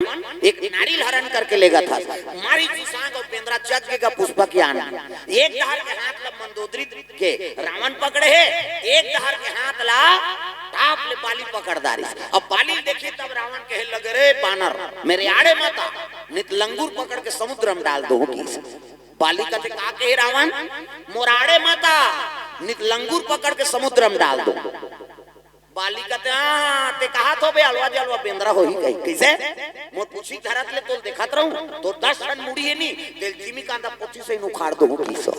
एक नारियल हरण करके लेगा था मारी सांग और पेंद्रा चक का पुष्पा की आना एक दहाड़ के हाथ ला मंदोदरी के रावण पकड़े है एक दहाड़ के हाथ ला टाप ले बाली पकड़दारी अब बाली देखी तब रावण कहे लगे रे बानर मेरे आड़े मत आ नित लंगूर पकड़ के समुद्र में डाल दो बाली का का कहे रावण मोराड़े मत आ नित लंगूर पकड़ के समुद्र में डाल दो बाली कहते ते कहा तो बे अलवा जलवा बेंद्रा हो ही गई कैसे मोर पूछी धरत ले तो देखत रहूं तो 10 टन मुड़ी है नी तेल जिमी कांदा पोथी से उखाड़ दो किसो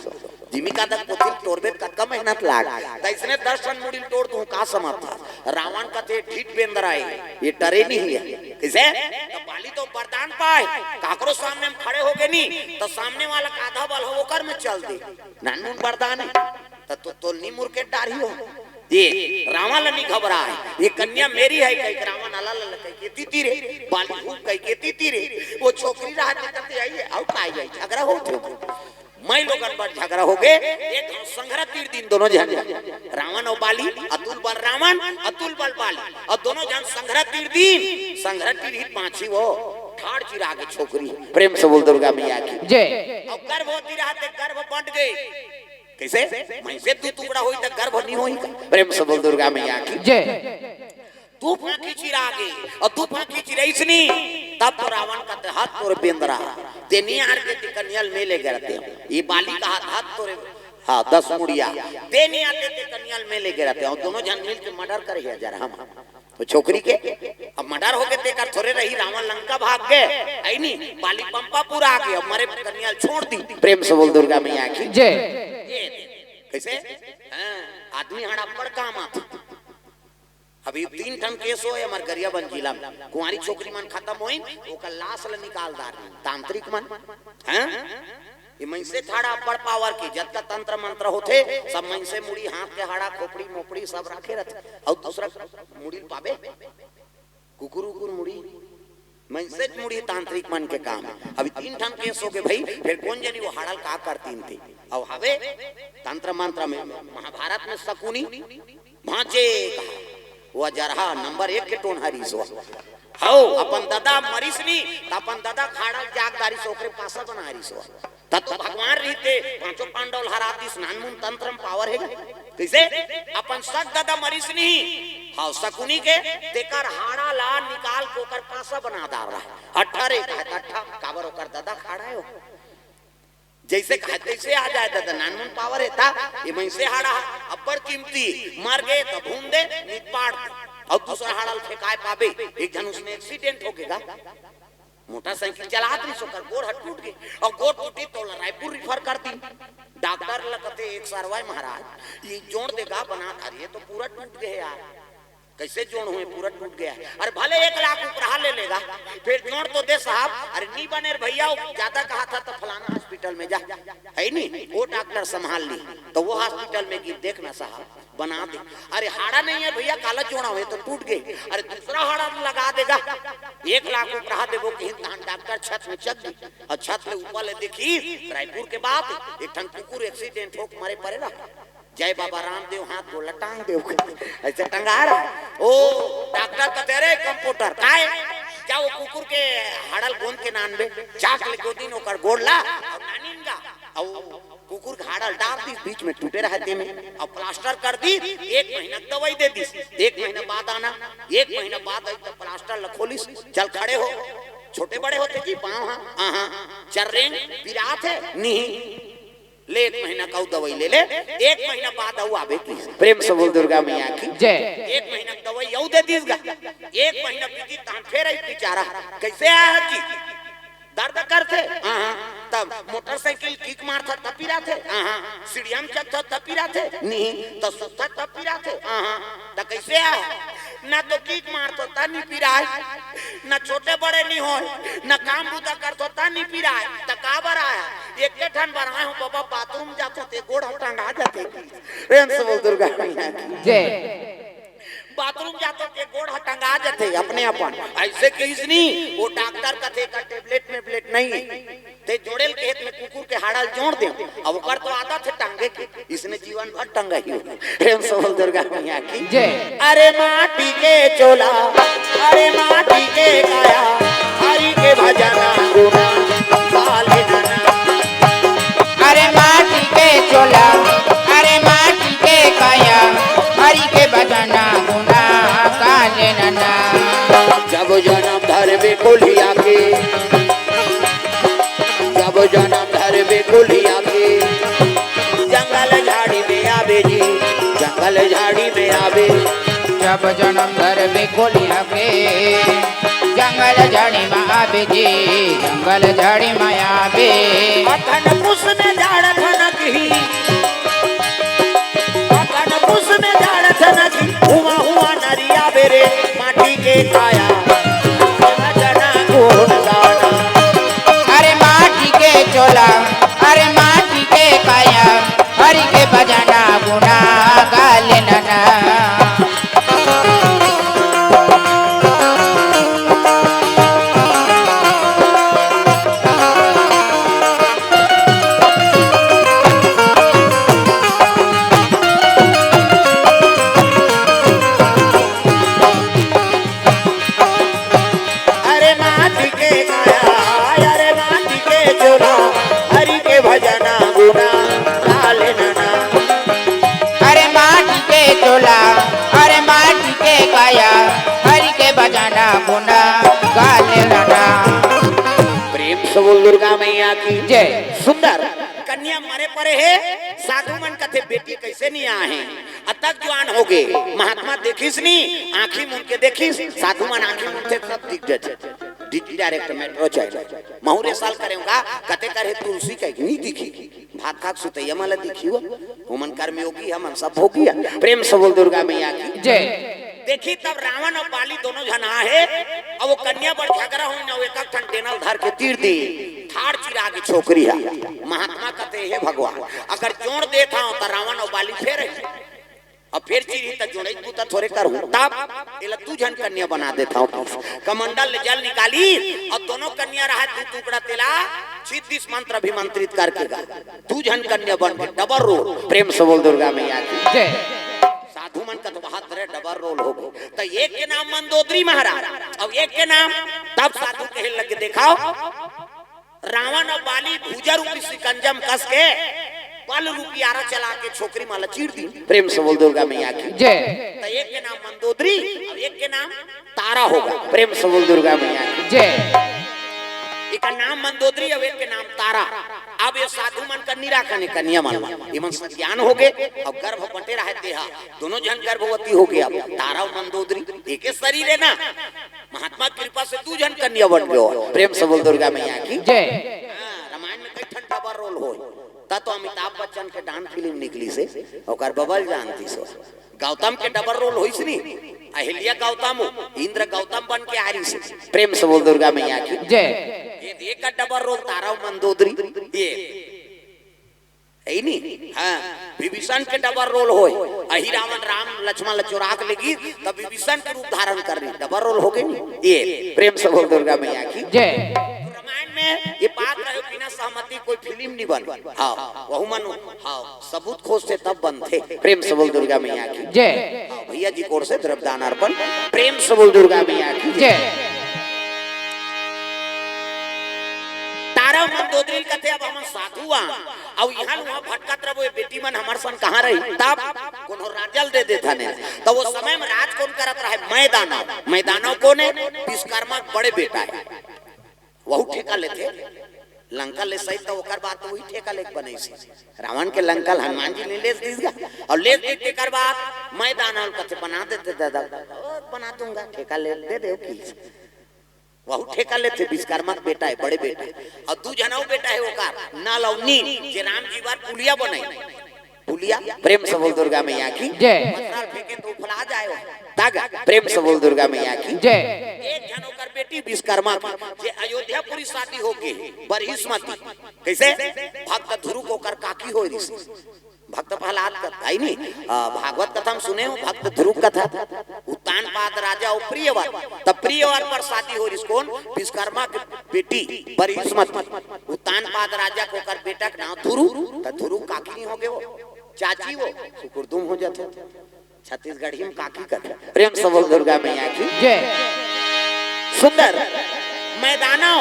जिमी कांदा पोथी तोड़बे कतका मेहनत लाग त इसने 10 टन मुड़ी तोड़ दूं का समर्थ रावण कहते ठीक बेंद्रा है ये डरे नहीं है कैसे तो बाली तो वरदान पाए काकरो सामने हम खड़े हो गए नी तो सामने वाला का आधा बल हो कर में चल दे नानून वरदान है तो नी मुर्के डारी हो ये रावण नहीं घबरा है ये कन्या मेरी है कहीं रावण अला लल कहीं तीती रे बाली खूब कहीं तीती रे वो छोकरी रात करते आई है और काई जाई झगड़ा होते मैं लोगन पर झगड़ा हो गए एक संघरा तीर दिन दोनों जन रावण और बाली अतुल बल रावण अतुल बल बाली और दोनों जन संघरा तीर दिन संघरा तीर ही पांची वो ठाड़ चिरा के छोकरी प्रेम से बोल दुर्गा मैया की जय और गर्भ होती रहते गर्भ बंट गए कैसे मैं तू टुकड़ा होई त गर्भ नहीं होई प्रेम से बोल दुर्गा मैया की जय तू फांकी चिरा गे और तू फांकी चिराइसनी तब तो रावण का हाथ तोड़ बेंद्रा तेनी आर के कन्याल मेले करते ये बाली का हाथ तोड़े हां 10 मुड़िया तेनी आते ते कन्याल मेले करते और दोनों जन मिल के मर्डर करे जरा हम तो छोकरी के अब मर्डर हो गए ते कर थोड़े रही रावण लंका भाग गए आई नहीं बाली पंपापुर आ गए अब मरे कन्याल छोड़ दी प्रेम से बोल दुर्गा मैया की जय कैसे आदमी हड़ा पर काम आता अभी 3 टन केस हो हमार गरिया बन जिला में कुंवारी छोकरी मन खत्म होई ओकर लाश ल निकाल दार तांत्रिक मन हैं ये मन से थाड़ा पर पावर की जत का तंत्र मंत्र होते सब मन से मुड़ी हाथ के हाड़ा खोपड़ी मोपड़ी सब रखे रहते और दूसरा मुड़ी पावे कुकुर कुकुर मुड़ी मन से मुड़ी तांत्रिक मन के काम अभी 3 टन केस हो गए भाई फिर कौन जानी वो हाड़ल का करती थी और हवे तंत्र मंत्र में महाभारत में शकुनी भांचे वो जरहा नंबर 1 के टोनहारी सो हो अपन दादा मरीसनी अपन दादा खाड़ा जागदारी सोकरे पासा बनारी सो तब भगवान रहते पांचों पांडव हराती स्नानमुन तंत्र में पावर है कैसे अपन सक दादा मरीसनी हां शकुनी के तेकर हाड़ा ला निकाल कोकर पासा बना दार रहा 18 काबर ओकर दादा खाड़ा हो जैसे कहते से आ जाए दादा नानमुन पावर है था ये मैं से हाड़ा अब्बड़ कीमती मर गए तो भून दे निपाड़ और दूसरा हाड़ल फेंकाए पावे एक जन उसमें एक्सीडेंट हो गया मोटरसाइकिल चलात नहीं सोकर गोड़ हट टूट गई और गोड़ टूटी तो रायपुर रिफर कर दी डॉक्टर लगते एक सरवाई महाराज ये जोड़ देगा बना था ये तो पूरा टूट गए यार कैसे जोड़ हुए पूरा टूट गया अरे भले 1 लाख ऊपर ले लेगा फिर जोड़ तो दे साहब अरे नहीं बने भैया ज्यादा कहा था तो फलाना हॉस्पिटल में जा है नहीं वो डॉक्टर संभाल ली तो वो हॉस्पिटल में गिर देखना साहब बना दे अरे हाड़ा नहीं है भैया काला जोड़ा हुए तो टूट गई अरे दूसरा हाड़ा लगा देगा 1 लाख ऊपर देवो कहीं डॉक्टर छत में चक दी और छत में ऊपर ले देखी रायपुर के बाद एक ठन कुकुर एक्सीडेंट हो मारे पड़े रहा जय बाबा रामदेव हाथ बोला टांग देव ऐसे टंगा रहा ओ डॉक्टर का तेरे कंप्यूटर काय क्या वो कुकुर के हाड़ल गोंद के नान में चाक ले दो दिन ओकर गोड़ला और नानीनगा और कुकुर के हाड़ल डाल दी बीच में टूटे रहते में और प्लास्टर कर दी 1 महीना दवाई दे दी 1 महीना बाद आना 1 महीना बाद आई तो प्लास्टर लखोलिस चल खड़े हो छोटे बड़े होते जी पांव हां चर्रेंग विराट है नहीं ले 1 महीना का दवाई ले ले 1 महीना बाद आऊ आवे की प्रेम से बोल दुर्गा मैया की जय 1 महीना दवाई यऊ दे दीसगा 1 महीना बीती तान फेर आई बेचारा कैसे आया जी दर्द करते हां तब मोटरसाइकिल किक मारता तपीरा थे हां सीढ़ियां चढ़ता तपीरा थे नहीं तो सुता तपीरा थे हां त कैसे आया ना तो किक मारतो ता नहीं पिराय ना छोटे बड़े नहीं हो ना काम बुदा करतो ता नहीं पिराय त काबर आया एक के ठन बनाए हूं बाबा बाथरूम जाते थे गोड़ टंगा जाते प्रेम से बोल दुर्गा मैया की जय बाथरूम जाते थे गोड़ टंगा जाते अपने अपन ऐसे किसनी वो डॉक्टर का थे का टेबलेट में ब्लेट नहीं ते जोड़ेल के में कुकुर के हाड़ल जोड़ दे अब ओकर तो आदत है टांगे के इसने जीवन भर टंगा ही प्रेम से बोल दुर्गा मैया की जय अरे माटी के चोला अरे माटी के काया धरबे कोलिया के, जब जन्म धरबे कोलिया के, जंगल झाड़ी में आवे जी, जंगल झाड़ी में आवे, जब जन्म धरबे कोलिया के, जंगल झाड़ी में आवे जी, जंगल झाड़ी में आवे। अखन पुस में झाड़ थनक ही, अखन पुस में झाड़ थनक ही, हुआ हुआ नरिया बेरे माटी के काया, जना गुण गाना। अरे माटी के चोला, अरे माटी के काया, हरि के बजाना गुना गाले नना। प्रेम से बोल दुर्गा मैया की जय। सुंदर कन्या मरे परे है, साधु मन कथे बेटी कैसे नहीं आए, अतक जवान हो गए। महात्मा देखिस नहीं, आंखी मुन के देखिस, साधु मन आंखी मुन थे सब दिख जाते। डिजी डायरेक्ट मेट्रो चाहिए महुरे साल करेगा कते करे तुलसी का नहीं दिखी, भात खाक सुतैया माला दिखी हो, हुमन कर्म योगी हम सब हो गया। प्रेम से बोल दुर्गा मैया की जय। देखी तब रावण और बाली दोनों जना है, और वो कन्या पर झगड़ा हुई ना, एक ठन टेनल धर के तीर दी, थार चिरा की छोकरी है। महात्मा कहते हैं भगवान अगर जोड़ देता हूं तो रावण और बाली फेर और फिर चीरी तो जोड़े तू थोड़े करूं, तब एला तू जन कन्या बना देता हूं। कमंडल जल निकाली और दोनों कन्या रहा दू टुकड़ा तेला छिद्दिस मंत्र अभिमंत्रित करके तू जन कन्या बन के डबल रोल। प्रेम से बोल दुर्गा मैया की जय। साधु मन का तो बहुत डबल रोल हो गए। तो एक के नाम मंदोदरी महाराज और एक के नाम, तब साधु कहे लगे देखा रावण और बाली भूजा रूपी सिकंजम कस के पल रूपी आरा चला के छोकरी माला चीर दी। प्रेम से बोल दुर्गा मैया की जय। तो एक के नाम मंदोदरी और एक के नाम तारा होगा। प्रेम से बोल दुर्गा मैया की जय। एक का नाम मंदोदरी और एक के नाम तारा। अब ये साधु मन का निराकरण कन्या मन ये मन ज्ञान हो गए और गर्भ बटे रहे देहा, दोनों जन गर्भवती हो गया। तारा और मंदोदरी एक ही शरीर है ना, महात्मा कृपा से तू जन कन्या बन गयो। प्रेम से बोल दुर्गा मैया की जय। रामायण में कई ठंडा बार रोल हो, ता तो अमिताभ बच्चन के डांस फिल्म निकली से और बबल जानती सो, गौतम के डबल रोल होइस नी, अहिल्या गौतम इंद्र गौतम बन के आ रही से। प्रेम से बोल दुर्गा मैया की जय। ये एक का डबल रोल तारा मंदोदरी ये है नी। हां विभीषण के डबल रोल होय, अहि रावण राम लक्ष्मण चुरा के लेगी तब विभीषण के रूप धारण कर रही, डबल रोल हो गए नी ये। प्रेम से बोल दुर्गा मैया की जय। रामायण में ये बात रहे बिना सहमति कोई फिल्म नहीं बन। हाँ वहु मनु हाँ सबूत खोजते तब बनते। प्रेम से बोल दुर्गा मैया की जय। भैया जी कोर से द्रव्यदान अर्पण। प्रेम से बोल दुर्गा मैया की जय। तारा मंदोदरी कहते अब हम साधु आ और यहाँ वहाँ भटकत रहो, बेटी मन हमार सन कहाँ रही, तब कोनो राजल दे देता ने। तो वो समय में राज कौन करत रहे, मैदाना मैदाना कौन है, विश्वकर्मा बड़े बेटा है, वहु ठेका लेते लंका ले सही तो ओकर बात वही ठेका लेके बने सी। रावण के लंका हनुमान जी ने ले दीगा और ले दे के कर बात मैदाना कथे बना देते दादा बना दूंगा, ठेका ले दे दे की वहु ठेका लेते। विश्वकर्मा का बेटा है, बड़े बेटा है, और दू जनाऊ बेटा है ओकर ना लौनी जे राम जी बार पुलिया बनाई पुलिया। प्रेम से बोल दुर्गा मैया की जय। पत्थर फेंके तो फला जाए तागा। प्रेम से बोल दुर्गा मैया की जय। एक जन ओकर बेटी विश्वकर्मा की जे अयोध्या पूरी शादी हो गई बरहिस्मती कैसे भक्त ध्रुव को कर काकी हो रही भक्त प्रहलाद कथा है नी, भागवत कथा हम सुने हो, भक्त ध्रुव कथा उत्तान पाद राजा और प्रियवर, तब प्रियवर पर शादी हो रही कौन विश्वकर्मा की बेटी बरहिस्मती। उत्तान पाद राजा को कर बेटा का नाम ध्रुव, तो ध्रुव काकी नहीं हो गए वो चाची, वो सुकुरदुम हो जाते छत्तीसगढ़ी में काकी कथा। प्रेम से बोल दुर्गा मैया की जय। सुंदर मैदानों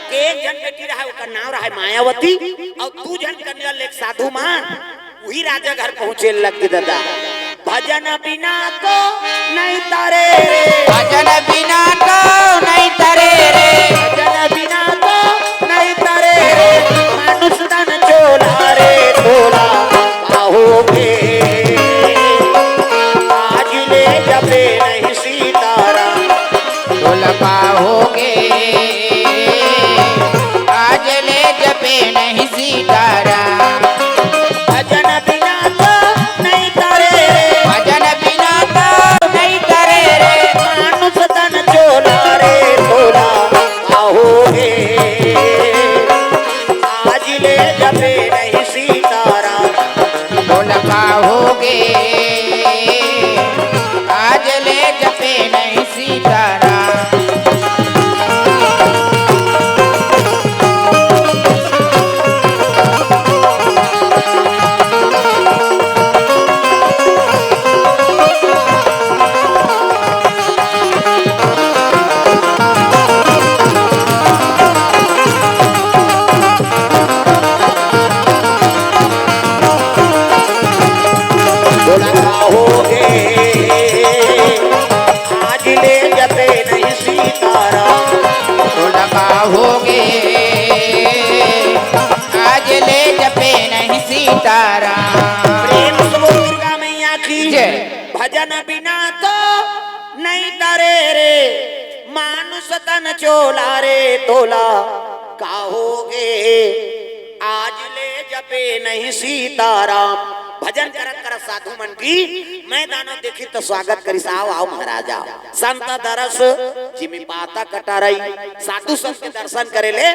के एक जन बेटी रहा, उसका नाम रहा मायावती और तू जन कन्या लेक साधु मान वही राजा घर पहुंचे लग दादा। भजन बिना तो नहीं तारे, भजन बिना तो नहीं नहीं तरे रे भजन बिना तो नहीं तरे रे मानुष तन चोला रे तोला पाओगे आज ले जपे नहीं सीताराम तोला पाओगे आज ले जपे नहीं सीताराम भजन बिना तो नहीं तरे रे भजन बिना तो नहीं तरे रे मानुष तन चोला रे तोला पाओगे आज ले जपे नहीं सीताराम तोला पाओगे आज ले जपे नहीं सीताराम तोला पाओगे आज ले जपे नहीं सीताराम तोला पाओगे आज ले जपे नहीं सीताराम प्रेम से बोल दुर्गा मैया की जय। भजन बिना तो नहीं तरे रे मानुष तन चोला रे तोला काहोगे आज ले जपे नहीं सीताराम भजन करत करत साधु मन की मैदानों देखी तो स्वागत करी आओ आओ महाराजा संत दरस जिमी पाता कटा रही साधु संत के दर्शन करे ले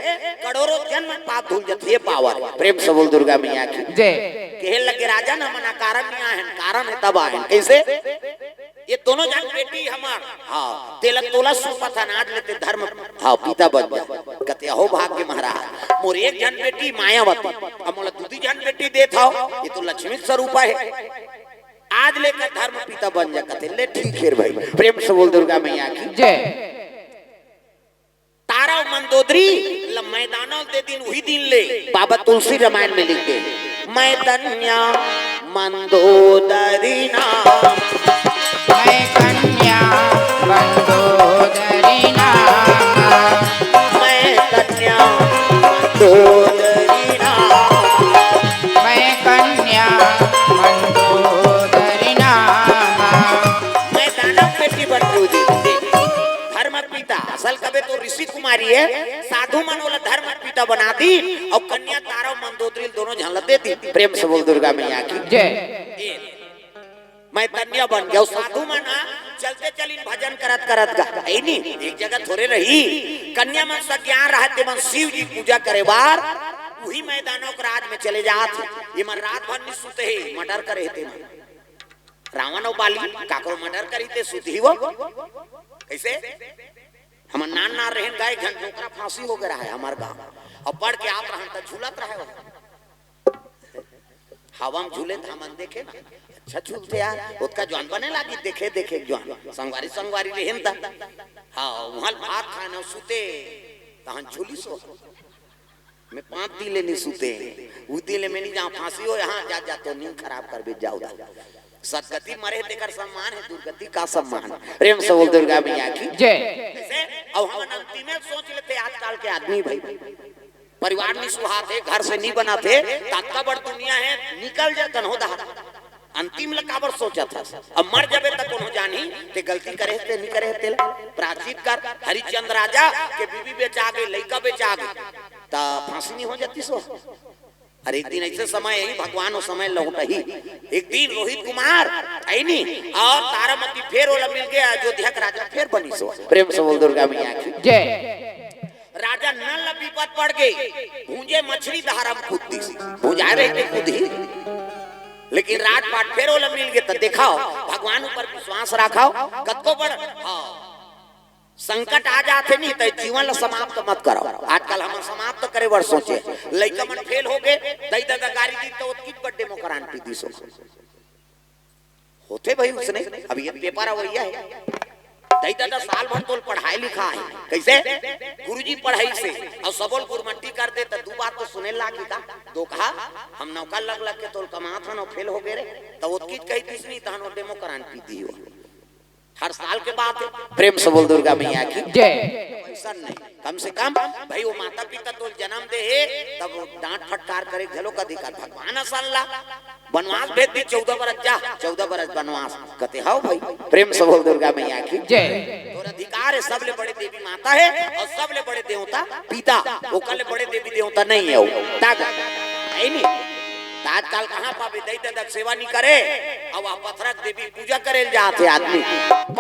करोड़ों जन्म पाप धुल जथे पावर प्रेम से बोल दुर्गा मैया की जय कहे लगे राजा न मना कारण नहीं आए कारण है तब आए कैसे ये दोनों जान बेटी हमार हाँ तेलक तोला सुपथ अनाज लेते धर्म हाँ पिता बन जा कहते हो भाग्य महाराज मोर एक जन बेटी मायावती अब मोला दूसरी जन बेटी देता हो ये तो लक्ष्मी स्वरूप है आज लेकर धर्म पिता बन जा कहते ले ठीक है भाई प्रेम से बोल दुर्गा मैया की जय तारा मंदोदरी मैदानों दे दिन वही दिन ले बाबा तुलसी रामायण में लिख दे मैदन्या मंदोदरी नाम मैं कन्या मंदोदरी नाम मैं कन्या मंदोदरी नाम मैं कन्या मंदोदरी नाम मैं दानव बेटी बंधु दी धर्म पिता असल कबे तो ऋषि कुमारी है साधु मनोला धर्म पिता बना दी और कन्या तारा मंदोदरी दोनों झलक देती प्रेम से बोल दुर्गा मैया की जय मैं कन्या बन गया साधु मना चलते चली भजन करत करत गा नहीं एक जगह थोड़े रही कन्या मन सज्ञान रहते मन शिव जी पूजा करे बार वही मैदानों के राज में चले जाते ये मन रात भर नहीं सुते है मर्डर करे थे रावण और बाली काकरो मर्डर करी थे सुती वो कैसे हम नान नार रहन गाय घंटों का फांसी हो गया है हमारे गांव और पढ़ के आप रहन तक झूलत रहे हवा में झूले था मन देखे ना अच्छा झूलते यार उसका जवान बने लागी देखे देखे जवान संगवारी संगवारी लेहन था हाँ वहाँ भात खाना सुते तहन झूली सो मैं 5 दिले नहीं सुते उस दिले में नहीं जहाँ फांसी हो यहाँ जा जा तो नींद खराब कर भी जाओ सदगति मरे देकर सम्मान है दुर्गति का सम्मान प्रेम से बोल दुर्गा मैया की जय अब हम अंतिम में सोच लेते आजकल के आदमी भाई परिवार नहीं सुहाते घर से नहीं बनाते ताका बड़ दुनिया है निकल जातन हो दहा अंतिम लकाबर सोचा था अब मर जाबे तक कौन जानी ते गलती करे ते नहीं करे ते प्राचित कर हरिचंद्र राजा के बीबी बेचा गए लड़का बेचा गए ता फांसी नहीं हो जाती सो अरे एक दिन ऐसे समय यही भगवान वो समय लौटा ही एक दिन रोहित कुमार आई नहीं और तारामती फिर ओला मिल गया अयोध्या का राजा फिर बनी सो प्रेम से बोल दुर्गा मैया की जय राजा नल विपद पड़ गई भूंजे मछली दहारा में कूदती सी भूंजा रही थी कूदी लेकिन राजपाट फिर ओला मिल गए तो दिखाओ भगवान ऊपर विश्वास रखाओ कत्को बड़ हाँ संकट आ जाते नहीं तो जीवन ला समाप्त मत करो आजकल हम समाप्त करे वर सोचे लइका मन फेल हो गए दई दादा गाड़ी दी तो कित बर्थडे में करान पी दी सो होते भाई उसने अभी ये पेपर आ वही है दई दादा साल भर तो पढ़ाई लिखा है कैसे गुरुजी पढ़ाई से और सबल गुरमट्टी कर दे तो दो बात तो सुने लागी का दो कहा हम नौका लग लग के तोल कमा था फेल हो गए रे तो वो कित कही तीसरी तहन डेमो करान पी दी हो हर साल के बाद प्रेम से बोल दुर्गा मैया की जय ऐसा नहीं, कम से कम भाई वो माता पिता तो जन्म दे है तब डांट फटकार करे झलो का अधिकार भगवान आसान ला वनवास भेज दी 14 बरस जा 14 बरस वनवास कहते हाउ भाई प्रेम से बोल दुर्गा मैया की जय। तो अधिकार है, सबले बड़े देवी माता है और सबले बड़े देवता पिता, ओकले बड़े देवी देवता नहीं है वो ताक है नहीं। आजकल कहाँ पावे दैत्य तक सेवा नहीं करे, अब आप पथरक देवी पूजा करे जाते आदमी।